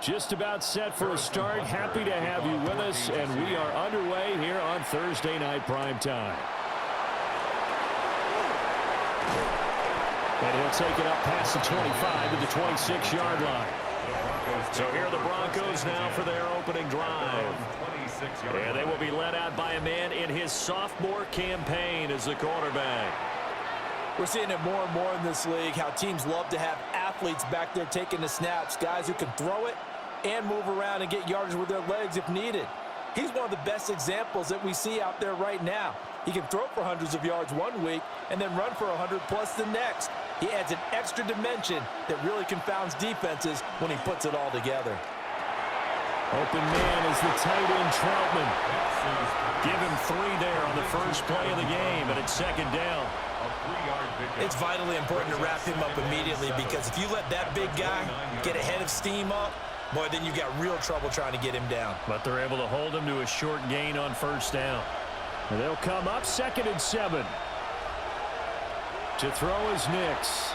Just about set for a start. Happy to have you with us, and we are underway here on Thursday Night Prime Time. And he'll take it up past the 25 to the 26-yard line. So here are the Broncos now for their opening drive. And they will be led out by a man in his sophomore campaign as the quarterback. We're seeing it more and more in this league, how teams love to have athletes back there taking the snaps, guys who can throw it and move around and get yardage with their legs if needed. He's one of the best examples that we see out there right now. He can throw for hundreds of yards one week and then run for 100+ the next. He adds an extra dimension that really confounds defenses when he puts it all together. Open man is the tight end Troutman. Give him 3 there on the first play of the game, and it's second down. It's vitally important to wrap him up immediately, because if you let that big guy get a head of steam up, boy, then you've got real trouble trying to get him down. But they're able to hold him to a short gain on first down. And they'll come up 2nd and 7. To throw is Nix.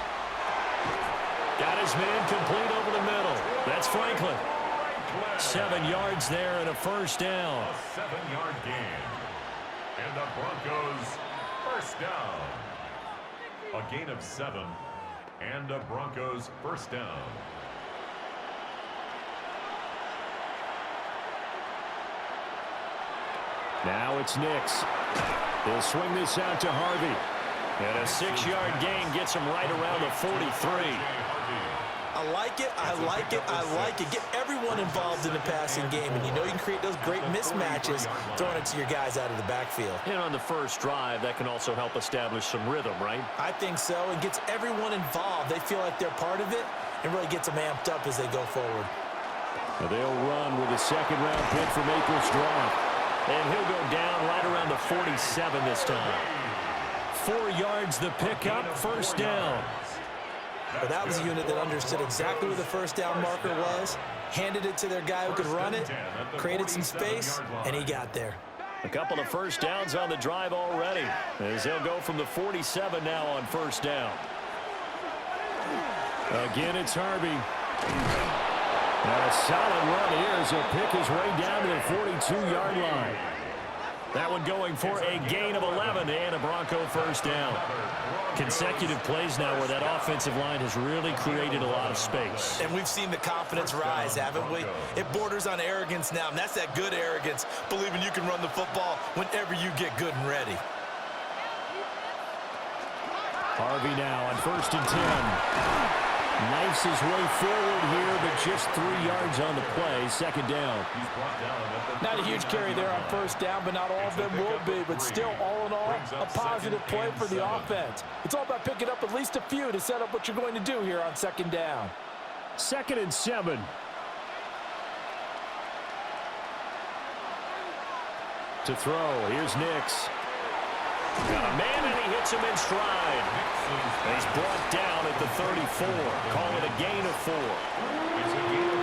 Got his man complete over the middle. That's Franklin. 7 yards there and a first down. A 7-yard gain. And the Broncos first down. A gain of 7. And the Broncos first down. Now it's Nix. He'll swing this out to Harvey. And a 6-yard gain gets him right around the 43. I like it, I like it, I like it. Get everyone involved in the passing game, and you know you can create those great mismatches throwing it to your guys out of the backfield. And on the first drive, that can also help establish some rhythm, right? I think so. It gets everyone involved. They feel like they're part of it, and really gets them amped up as they go forward. Now they'll run with a second-round pick from April's draft. And he'll go down right around the 47 this time. 4 yards the pickup, first down. But that was a unit that understood exactly where the first down marker was, handed it to their guy who could run it, created some space, and he got there. A couple of first downs on the drive already, as they'll go from the 47 now on first down. Again, it's Harvey. And a solid run here as he'll pick his way down to the 42-yard line. That one going for a gain of 11 and a Bronco first down. Consecutive plays now where that offensive line has really created a lot of space. And we've seen the confidence rise, haven't we? It borders on arrogance now, and that's that good arrogance, believing you can run the football whenever you get good and ready. Harvey now on 1st and 10. Knifes his way forward here, but just 3 yards on the play. Second down. Not a huge carry there on first down, but not all of them will be. But still, all in all, a positive play for the offense. It's all about picking up at least a few to set up what you're going to do here on second down. 2nd and 7. To throw, here's Nix. Got a man, and he hits him in stride. And he's brought down at the 34. Call it a gain of 4.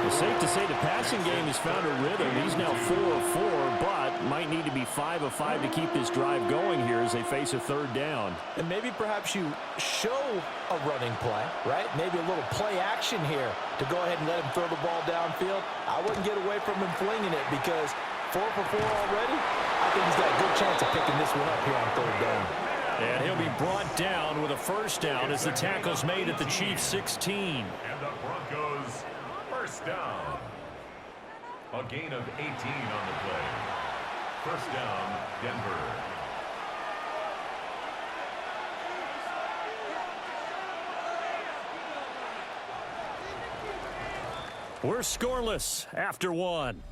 It's safe to say the passing game has found a rhythm. He's now 4 of 4, but might need to be 5 of 5 to keep this drive going here as they face a third down. And maybe perhaps you show a running play, right? Maybe a little play action here to go ahead and let him throw the ball downfield. I wouldn't get away from him flinging it, because 4 for 4 already, I think he's got a good chance of picking this one up here on third down. And he'll be brought down with a first down as the tackle's made at the Chiefs' 16. And the Broncos first down. A gain of 18 on the play. First down, Denver. We're scoreless after 1.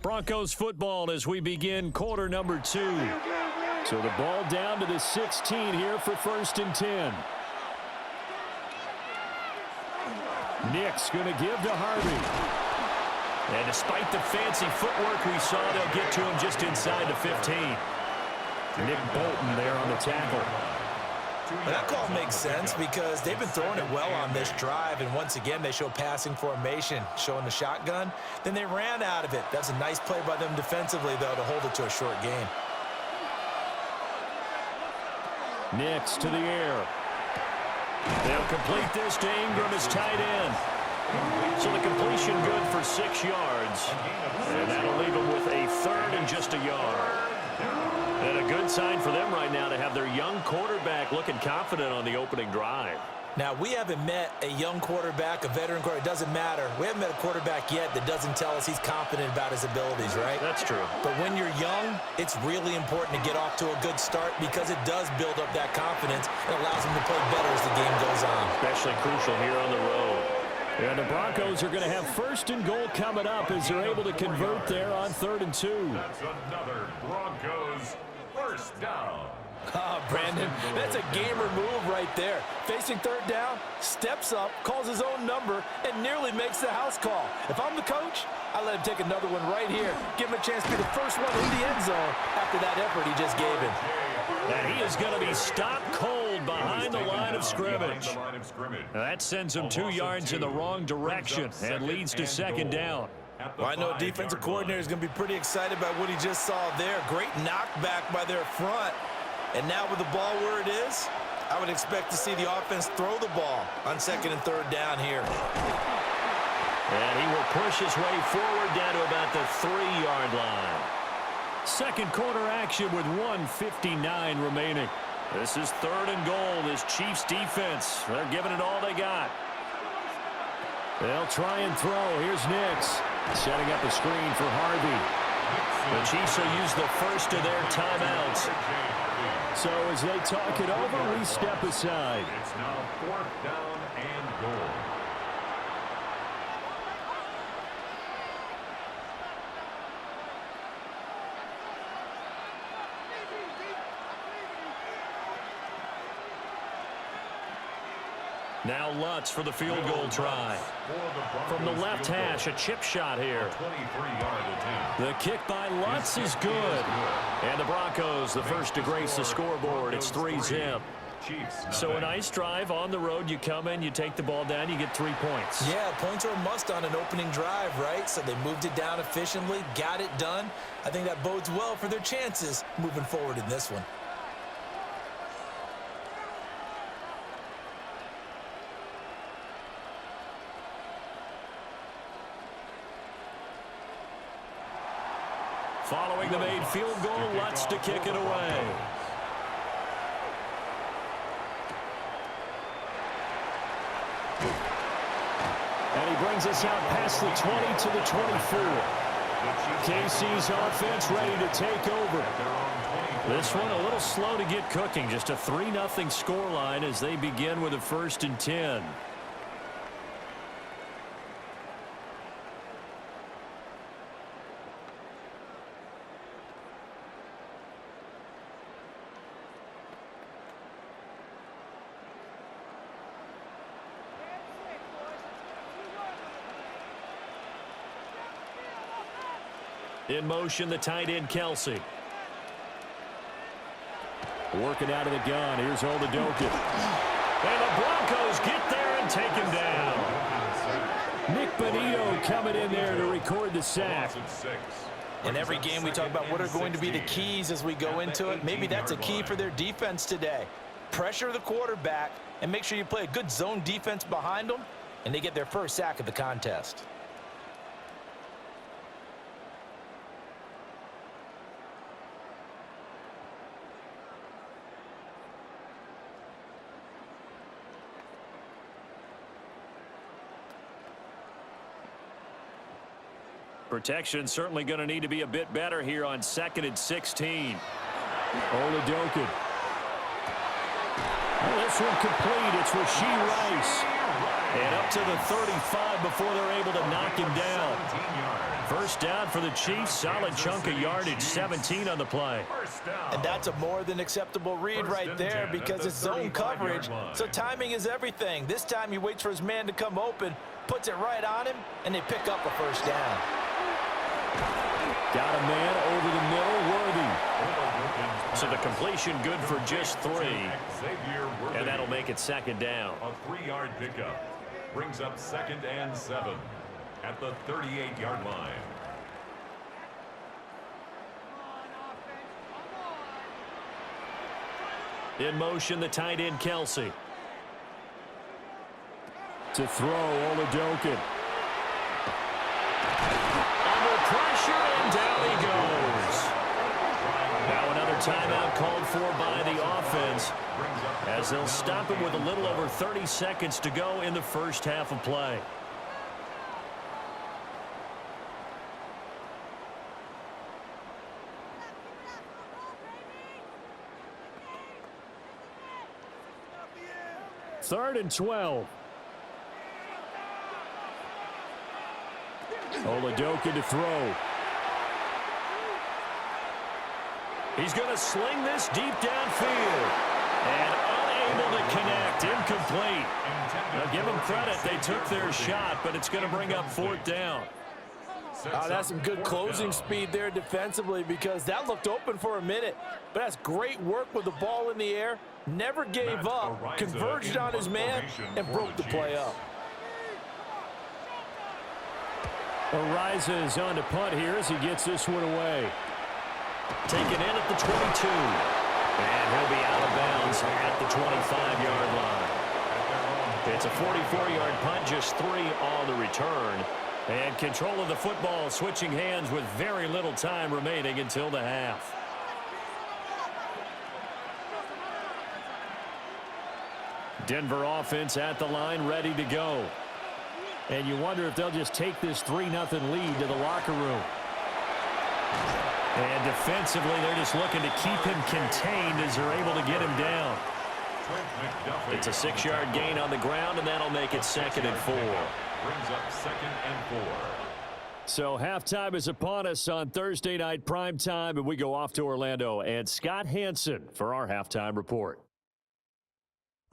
Broncos football as we begin quarter number 2. So the ball down to the 16 here for 1st and 10. Nix going to give to Harvey. And despite the fancy footwork we saw, they'll get to him just inside the 15. Nick Bolton there on the tackle. Well, that call makes sense because they've been throwing it well on this drive, and once again they show passing formation, showing the shotgun. Then they ran out of it. That's a nice play by them defensively, though, to hold it to a short gain. Nix to the air. They'll complete this to Ingram as tight end. So the completion good for 6 yards. And that'll leave them with a third and just a yard. And a good sign for them right now to have their young quarterback looking confident on the opening drive. Now, we haven't met a young quarterback, a veteran quarterback. It doesn't matter. We haven't met a quarterback yet that doesn't tell us he's confident about his abilities, right? That's true. But when you're young, it's really important to get off to a good start because it does build up that confidence and allows him to play better as the game goes on. Especially crucial here on the road. And the Broncos are going to have 1st and goal coming up as they're able to convert there on 3rd and 2. That's another Broncos first down. Oh, Brandon, that's a gamer move right there. Facing 3rd down, steps up, calls his own number, and nearly makes the house call. If I'm the coach, I let him take another one right here. Give him a chance to be the first one in the end zone after that effort he just gave him. And he is going to be stopped cold behind the line of scrimmage. Now that sends him 2 yards in the wrong direction and leads to 2nd down. Well, I know defensive coordinator is going to be pretty excited about what he just saw there. Great knockback by their front. And now with the ball where it is, I would expect to see the offense throw the ball on 2nd and 3rd down here. And he will push his way forward down to about the 3-yard line. 2nd quarter action with 1:59 remaining. This is 3rd and goal. This Chiefs defense, they're giving it all they got. They'll try and throw. Here's Nix setting up a screen for Harvey. The Chiefs will use the first of their timeouts. So as they talk it over, we step aside. It's now 4th down and goal. Now Lutz for the field goal try. From the left hash, a chip shot here. The kick by Lutz is good. And the Broncos, the first to grace the scoreboard. It's 3-zip. So a nice drive on the road. You come in, you take the ball down, you get 3 points. Yeah, points are a must on an opening drive, right? So they moved it down efficiently, got it done. I think that bodes well for their chances moving forward in this one. Following the made field goal, Lutz to kick it away. And he brings us out past the 20 to the 24. KC's offense ready to take over. This one a little slow to get cooking. Just a 3-0 scoreline as they begin with a 1st and 10. In motion, the tight end, Kelsey. Working out of the gun. Here's Oladokun. And the Broncos get there and take him down. Nick Benito coming in there to record the sack. In every game, we talk about what are going to be the keys as we go into it. Maybe that's a key for their defense today. Pressure the quarterback and make sure you play a good zone defense behind them, and they get their first sack of the contest. Protection certainly going to need to be a bit better here on 2nd and 16. Oladokun. Well, this one complete. It's Rashee Rice. And up to the 35 before they're able to knock him down. First down for the Chiefs. Solid chunk of yardage. 17 on the play. And that's a more than acceptable read right there because it's zone coverage. So timing is everything. This time he waits for his man to come open, puts it right on him, and they pick up a first down. Got a man over the middle, Worthy. So the completion good for just 3. And that'll make it 2nd down. A 3-yard pickup brings up 2nd and 7 at the 38-yard line. In motion, the tight end, Kelsey. To throw, Oladokun. Under pressure, and down he goes. Now another timeout called for by the offense, as they'll stop him with a little over 30 seconds to go in the first half of play. Third and 12. Oladokun to throw. He's going to sling this deep downfield. And unable to connect. Incomplete. Now give them credit. They took their shot, but it's going to bring up fourth down. That's some good closing speed there defensively, because that looked open for a minute. But that's great work with the ball in the air. Never gave up, converged on his man, and broke the play up. Ariza is on to punt here as he gets this one away. Taken in at the 22. And he'll be out of bounds at the 25-yard line. It's a 44-yard punt, just 3 on the return. And control of the football switching hands with very little time remaining until the half. Denver offense at the line, ready to go. And you wonder if they'll just take this 3-0 lead to the locker room. And defensively, they're just looking to keep him contained as they're able to get him down. It's a 6-yard gain on the ground, and that'll make it 2nd and 4. Brings up 2nd and 4. So halftime is upon us on Thursday night primetime, and we go off to Orlando. And Scott Hansen for our halftime report.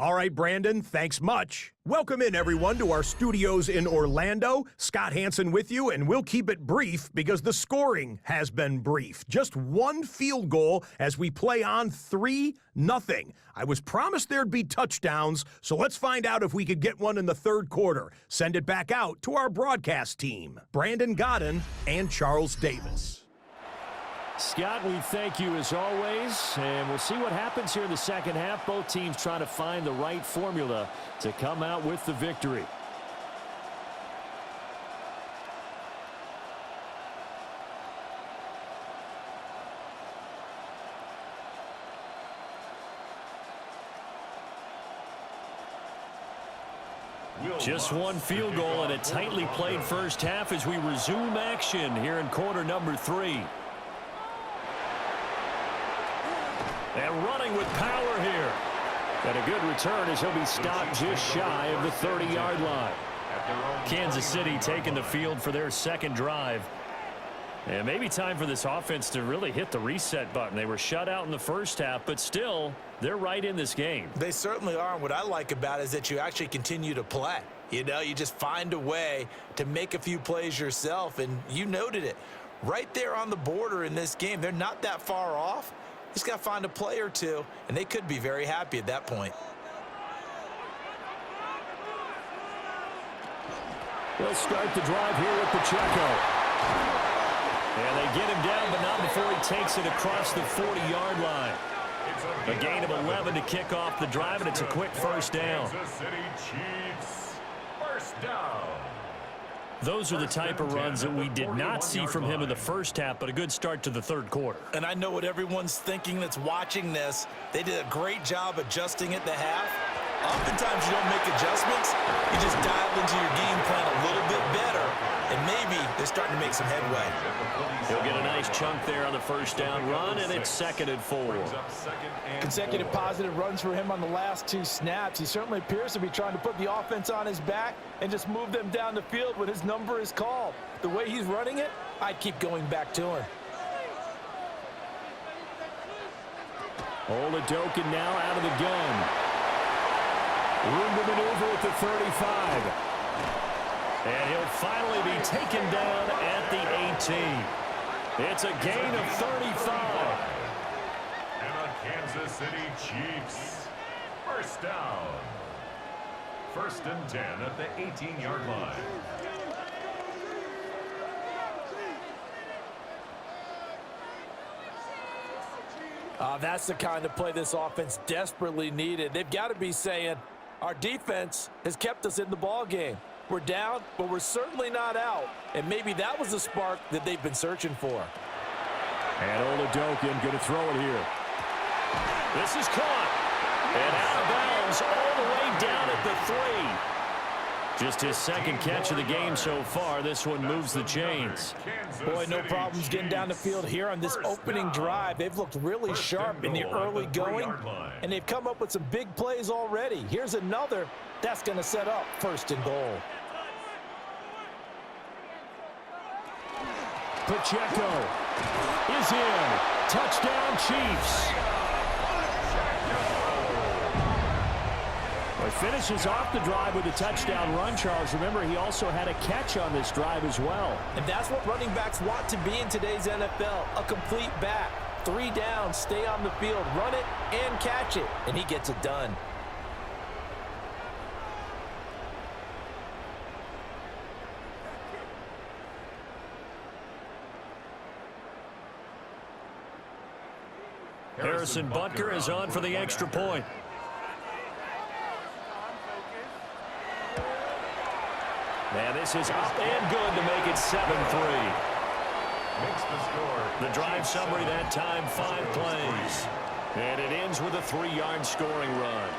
All right, Brandon, thanks much. Welcome in, everyone, to our studios in Orlando. Scott Hansen with you, and we'll keep it brief because the scoring has been brief. Just one field goal as we play on 3-0. I was promised there'd be touchdowns, so let's find out if we could get one in the third quarter. Send it back out to our broadcast team, Brandon Godden and Charles Davis. Scott, we thank you as always, and we'll see what happens here in the second half. Both teams trying to find the right formula to come out with the victory. Just one field goal and a tightly played first half as we resume action here in quarter number 3. And running with power here. And a good return as he'll be stopped just shy of the 30-yard line. Kansas City taking the field for their second drive. And maybe time for this offense to really hit the reset button. They were shut out in the first half, but still, they're right in this game. They certainly are. And what I like about it is that you actually continue to play. You know, you just find a way to make a few plays yourself, and you noted it. Right there on the border in this game, they're not that far off. Just got to find a play or two, and they could be very happy at that point. They'll start the drive here with Pacheco. And they get him down, but not before he takes it across the 40-yard line. A gain of 11 to kick off the drive, and it's a quick first down. Kansas City Chiefs, first down. Those are the type of runs that we did not see from him in the first half, but a good start to the third quarter. And I know what everyone's thinking that's watching this. They did a great job adjusting at the half. Oftentimes you don't make adjustments. You just dial into your game plan a little bit better, and maybe they're starting to make some headway. He'll get a nice chunk there on the first down run, and it's 2nd and 4. Consecutive positive runs for him on the last 2 snaps. He certainly appears to be trying to put the offense on his back and just move them down the field when his number is called. The way he's running it, I'd keep going back to him. Oladokun now out of the gun. Room to maneuver at the 35. And he'll finally be taken down at the 18. It's a gain of 35. And the Kansas City Chiefs, first down. 1st and 10 at the 18-yard line. That's the kind of play this offense desperately needed. They've got to be saying, Our defense has kept us in the ball game. We're down, but we're certainly not out. And maybe that was the spark that they've been searching for. And Oladokin going to throw it here. This is caught. And out of bounds all the way down at the 3. Just his second catch of the game so far. This one moves the chains. Boy, no problems getting down the field here on this opening drive. They've looked really sharp in the early going, and they've come up with some big plays already. Here's another that's going to set up 1st and goal. Pacheco is in. Touchdown, Chiefs. Well, he finishes off the drive with a touchdown run, Charles. Remember, he also had a catch on this drive as well. And that's what running backs want to be in today's NFL, a complete back. 3 down, stay on the field, run it, and catch it. And he gets it done. Harrison Butker is on for the extra point. And this is up and good to make it 7-3. The drive summary that time, 5 plays. And it ends with a 3-yard scoring run.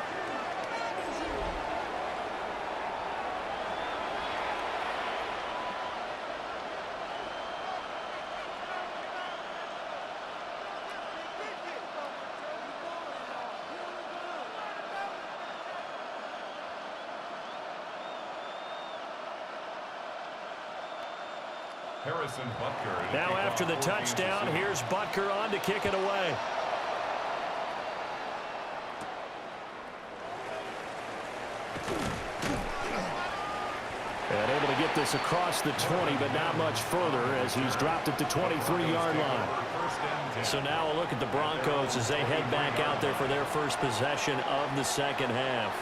Now after the touchdown, here's Butker on to kick it away. And able to get this across the 20, but not much further as he's dropped it to 23-yard line. So now a look at the Broncos as they head back out there for their first possession of the second half.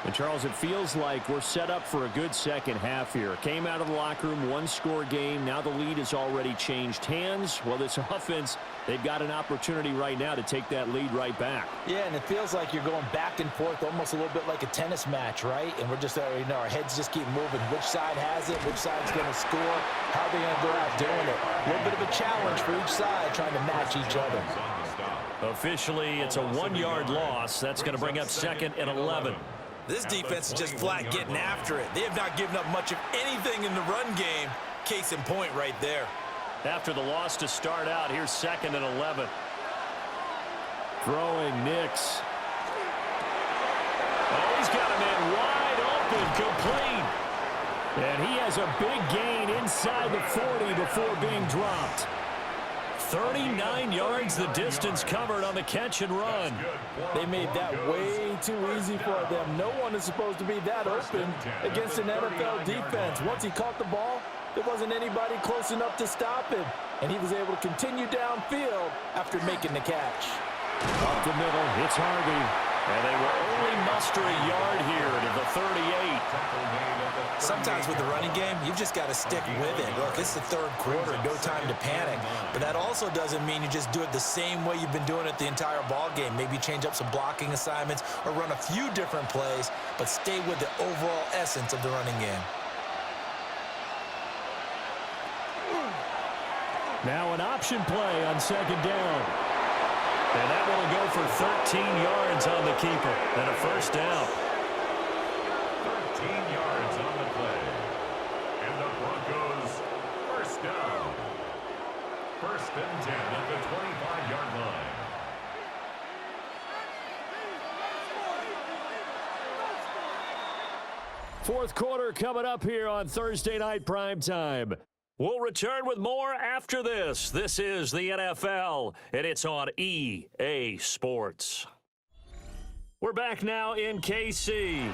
And, Charles, it feels like we're set up for a good second half here. Came out of the locker room, 1-score game. Now the lead has already changed hands. Well, this offense, they've got an opportunity right now to take that lead right back. Yeah, and it feels like you're going back and forth almost a little bit like a tennis match, right? And we're just, our heads just keep moving. Which side has it? Which side's going to score? How are they going to go out doing it? A little bit of a challenge for each side trying to match each other. Officially, it's a 1-yard loss. That's going to bring up 2nd and 11. This defense is just flat getting after it. They have not given up much of anything in the run game. Case in point right there. After the loss to start out, here's 2nd and 11. Throwing Nix. Oh, he's got a man wide open, complete. And he has a big gain inside the 40 before being dropped. 39 yards the distance covered on the catch and run. They made that way too easy for them. No one is supposed to be that open against an NFL defense. Once he caught the ball, there wasn't anybody close enough to stop him. And he was able to continue downfield after making the catch. Up the middle, it's Harvey. And they will only muster a yard here to the 38. Sometimes with the running game, you've just got to stick with it. Look, it's the 3rd quarter, no time to panic. But that also doesn't mean you just do it the same way you've been doing it the entire ball game. Maybe change up some blocking assignments or run a few different plays, but stay with the overall essence of the running game. Now an option play on 2nd down. And that one will go for 13 yards on the keeper and a 1st down. 13 yards on the play. And the Broncos 1st down. 1st and 10 at the 25-yard line. Fourth quarter coming up here on Thursday Night Primetime. We'll return with more after this. This is the NFL, and it's on EA Sports. We're back now in KC.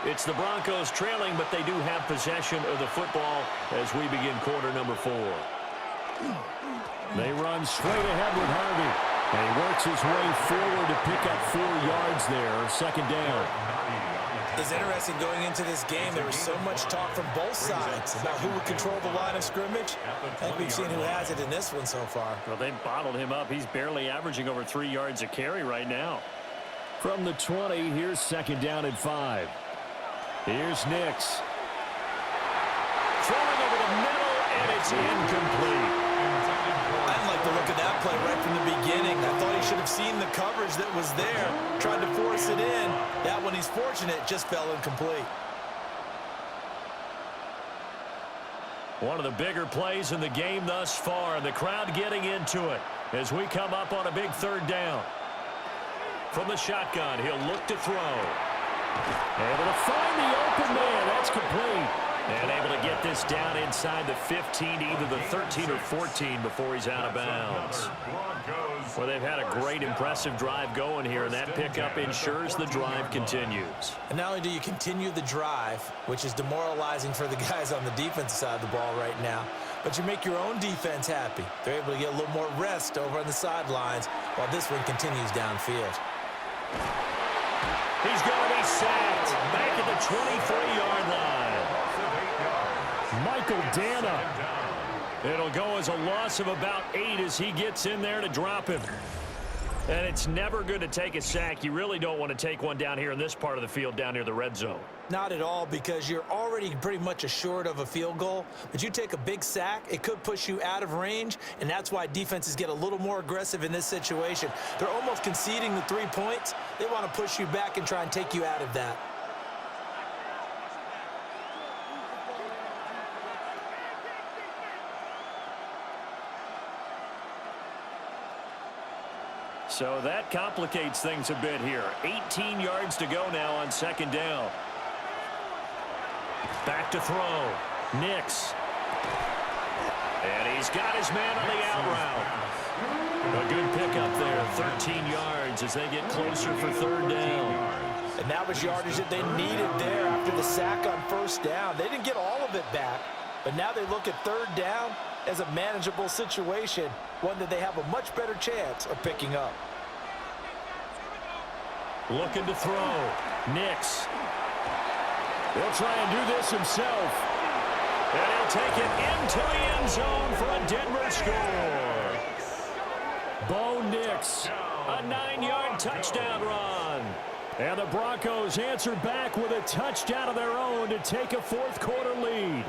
It's the Broncos trailing, but they do have possession of the football as we begin quarter number 4. They run straight ahead with Harvey. And he works his way forward to pick up 4 yards there, 2nd down. It's interesting going into this game. There was so much talk from both sides about who would control the line of scrimmage. I think we've seen who has it in this one so far. Well, they bottled him up. He's barely averaging over 3 yards a carry right now. From the 20, here's second down and 5. Here's Nix. Throwing over the middle, and it's incomplete. I didn't like the look of that play right from the beginning. I thought he should have seen the coverage that was there, tried to force it in. That one, he's fortunate, just fell incomplete. One of the bigger plays in the game thus far, and the crowd getting into it as we come up on a big third down. From the shotgun, he'll look to throw. Able to find the open man. That's complete. And able to get this down inside the 15 to either the 13 or 14 before he's out of bounds. Well, they've had a great, impressive drive going here, and that pickup ensures the drive continues. And not only do you continue the drive, which is demoralizing for the guys on the defensive side of the ball right now, but you make your own defense happy. They're able to get a little more rest over on the sidelines while this one continues downfield. He's going to be sacked back at the 23-yard line. Michael Dana. It'll go as a loss of about 8 as he gets in there to drop him. And it's never good to take a sack. You really don't want to take one down here in this part of the field down near the red zone. Not at all, because you're already pretty much assured of a field goal. But you take a big sack, it could push you out of range, and that's why defenses get a little more aggressive in this situation. They're almost conceding the 3 points. They want to push you back and try and take you out of that. So that complicates things a bit here. 18 yards to go now on second down. Back to throw. Nix. And he's got his man on the out route. A good pickup there. 13 yards as they get closer for third down. And that was yardage that they needed there after the sack on first down. They didn't get all of it back, but now they look at third down as a manageable situation, one that they have a much better chance of picking up. Looking to throw. Nix. He'll try and do this himself. And he'll take it into the end zone for a Denver score. Bo Nix, a 9-yard touchdown run. And the Broncos answer back with a touchdown of their own to take a fourth-quarter lead.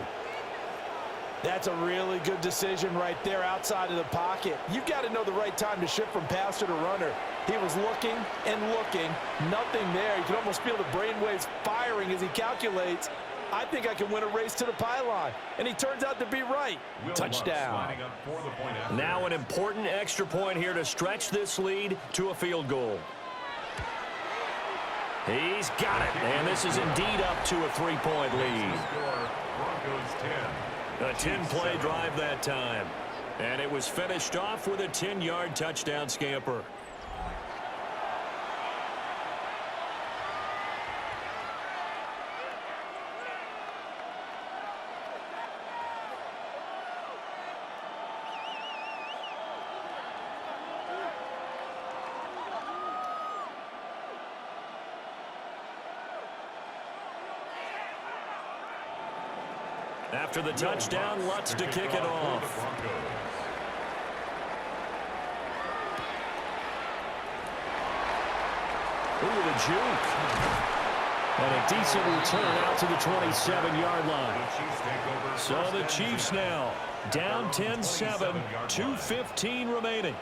That's a really good decision right there outside of the pocket. You've got to know the right time to shift from passer to runner. He was looking and looking, nothing there. You can almost feel the brainwaves firing as he calculates, I think I can win a race to the pylon. And he turns out to be right. Touchdown. Now an important extra point here to stretch this lead to a field goal. He's got it, and this is indeed up to a 3-point lead. A 10-play drive that time. And it was finished off with a 10-yard touchdown scamper. After the touchdown, Lutz to kick it off. Ooh, the juke. And a decent return out to the 27-yard line. So the Chiefs now down 10-7, 2:15 remaining.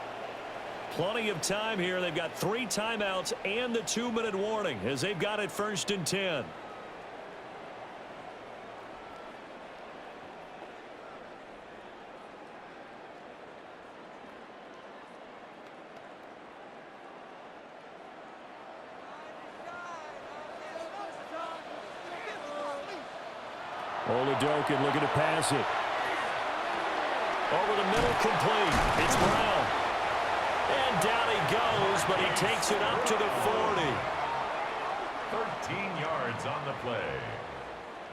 Plenty of time here. They've got 3 timeouts and the 2-minute warning as they've got it 1st and 10. Oladokin looking to pass it. Over the middle, complete. It's Brown. And down he goes, but he takes it up to the 40. 13 yards on the play.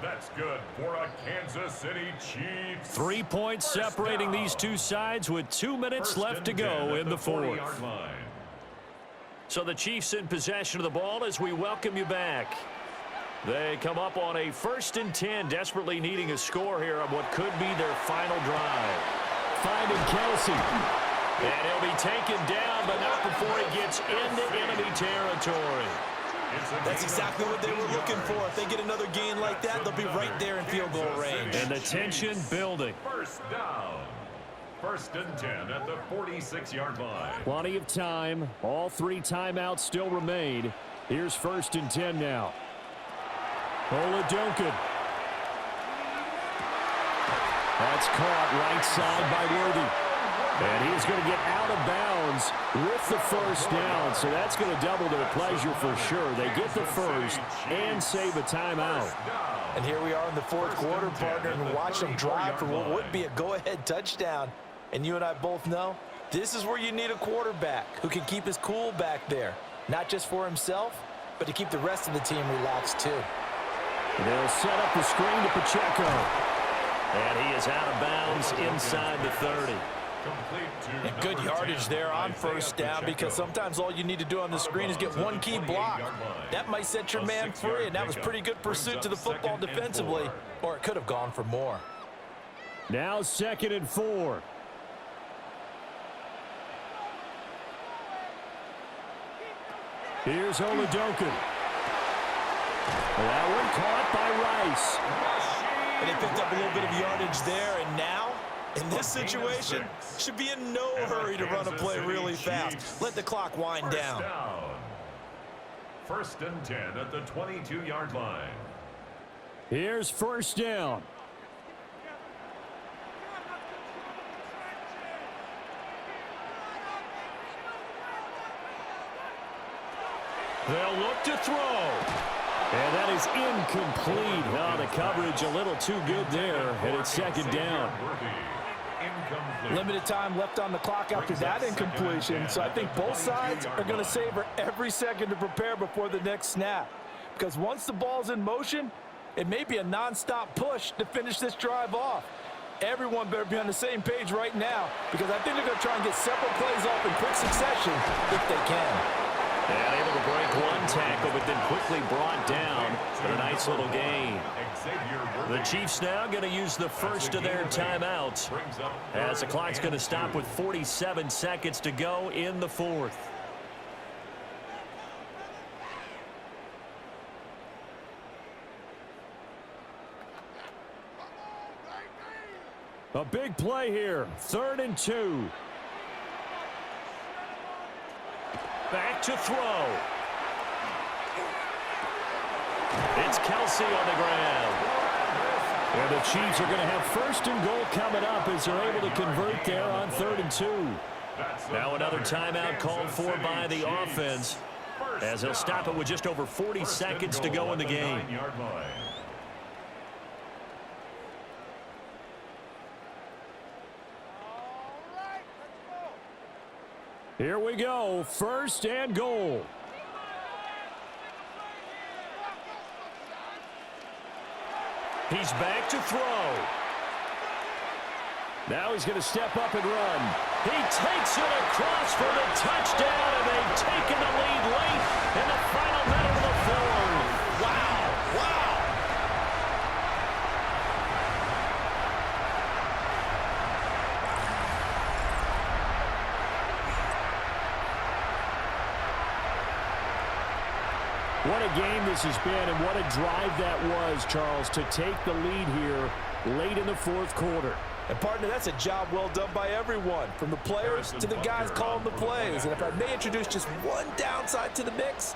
That's good for a Kansas City Chiefs. 3 points separating these two sides with 2 minutes left to go in the fourth. So the Chiefs in possession of the ball as we welcome you back. They come up on a 1st and 10, desperately needing a score here on what could be their final drive. Finding Kelsey. And he'll be taken down, but not before he gets into enemy territory. That's exactly what they were looking for. If they get another gain like that, they'll be right there in field goal range. And the tension building. First down. First and 10 at the 46-yard line. Plenty of time. All 3 timeouts still remain. Here's first and 10 now. Oladokun. That's caught right side by Worthy. And he's going to get out of bounds with the first down. So that's going to double their pleasure for sure. They get the first and save a timeout. And here we are in the fourth quarter, partner, and watch them drive for what would be a go-ahead touchdown. And you and I both know this is where you need a quarterback who can keep his cool back there. Not just for himself, but to keep the rest of the team relaxed too. They'll set up the screen to Pacheco. And he is out of bounds inside the 30. And good yardage there on first down, because sometimes all you need to do on the screen is get one key block. That might set your man free, and that was pretty good pursuit to the football defensively, or it could have gone for more. Now 2nd and 4. Here's Oladokun. That one caught by Rice. And they picked up a little bit of yardage there, and now, in this situation, should be in no hurry to run a play really fast. Let the clock wind down. First and 10 at the 22-yard line. Here's first down. They'll look to throw. And that is incomplete. Oh, the coverage a little too good there, and it's 2nd down. Limited time left on the clock after that incompletion, so I think both sides are going to savor every second to prepare before the next snap. Because once the ball's in motion, it may be a non-stop push to finish this drive off. Everyone better be on the same page right now, because I think they're going to try and get several plays off in quick succession if they can. And able to break one tackle, but then quickly brought down for a nice little gain. The Chiefs now going to use the first of their timeouts, as the clock's going to stop with 47 seconds to go in the 4th. A big play here. 3rd and 2. Back to throw. It's Kelsey on the ground. And the Chiefs are going to have first and goal coming up as they're able to convert there on 3rd and 2. Now another timeout called for by the offense, as they'll stop it with just over 40 seconds to go in the game. Here we go, 1st and goal. He's back to throw. Now he's going to step up and run. He takes it across for the touchdown, and they've taken the lead late in the final minute of the 4th. Wow, wow. What a game this has been, and what a drive that was, Charles, to take the lead here late in the 4th quarter. And, partner, that's a job well done by everyone, from the players to the guys calling the plays. And if I may introduce just one downside to the mix,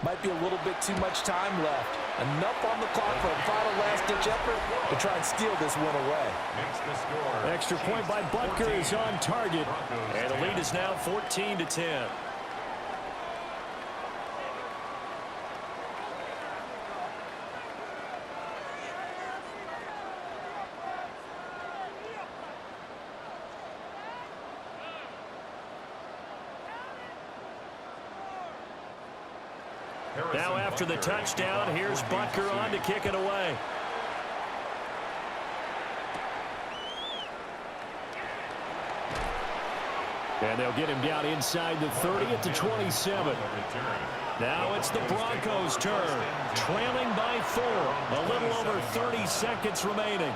might be a little bit too much time left. Enough on the clock for a final last-ditch effort to try and steal this one away. Extra point by Butker is on target, and the lead is now 14-10. Now after the touchdown, here's Butker on to kick it away. And they'll get him down inside the 30 at the 27. Now it's the Broncos' turn, trailing by 4. A little over 30 seconds remaining.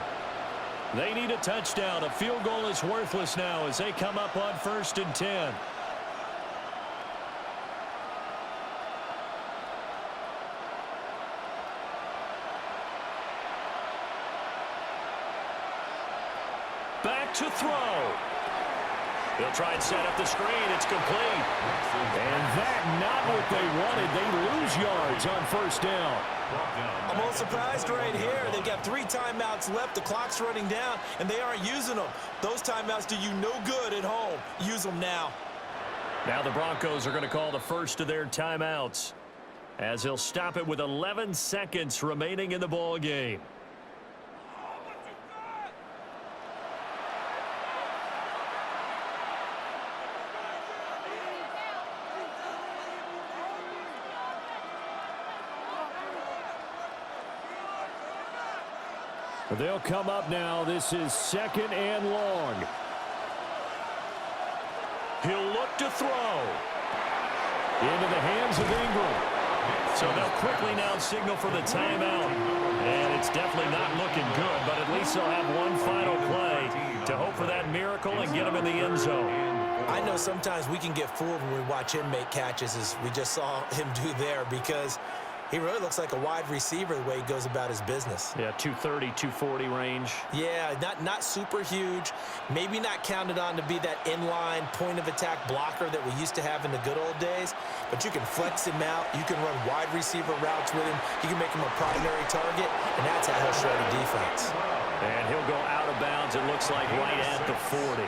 They need a touchdown. A field goal is worthless now as they come up on 1st and 10. Back to throw. He'll try and set up the screen. It's complete. And that, not what they wanted. They lose yards on 1st down. I'm a little surprised right here. They've got 3 timeouts left. The clock's running down, and they aren't using them. Those timeouts do you no good at home. Use them now. Now the Broncos are going to call the first of their timeouts as he'll stop it with 11 seconds remaining in the ball game. They'll come up now. This is 2nd and long. He'll look to throw. Into the hands of Ingram. So they'll quickly now signal for the timeout. And it's definitely not looking good, but at least they'll have one final play to hope for that miracle and get them in the end zone. I know sometimes we can get fooled when we watch him make catches, as we just saw him do there, because he really looks like a wide receiver the way he goes about his business. Yeah, 230, 240 range. Yeah, not super huge. Maybe not counted on to be that inline point-of-attack blocker that we used to have in the good old days. But you can flex him out. You can run wide receiver routes with him. You can make him a primary target, and that's how he'll show the defense. And he'll go out of bounds, it looks like, right at the 40.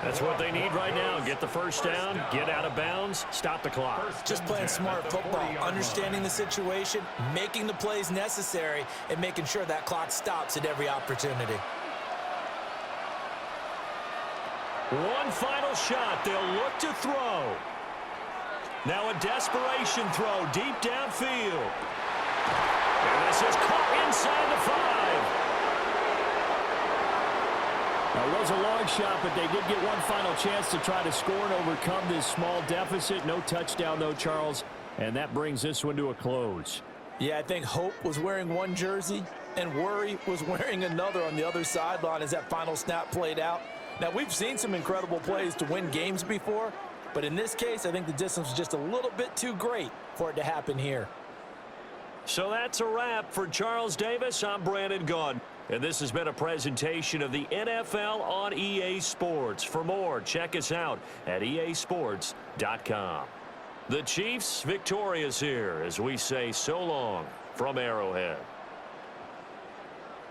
That's what they need right now. Get the first down, get out of bounds, stop the clock. Just playing smart football, understanding the situation, making the plays necessary, and making sure that clock stops at every opportunity. One final shot. They'll look to throw. Now a desperation throw deep downfield. And this is caught inside the 5. Now, it was a long shot, but they did get one final chance to try to score and overcome this small deficit. No touchdown, though, Charles, and that brings this one to a close. Yeah, I think Hope was wearing one jersey and Worry was wearing another on the other sideline as that final snap played out. Now, we've seen some incredible plays to win games before, but in this case, I think the distance was just a little bit too great for it to happen here. So that's a wrap for Charles Davis. I'm Brandon Gaudin. And this has been a presentation of the NFL on EA Sports. For more, check us out at easports.com. The Chiefs victorious here as we say so long from Arrowhead.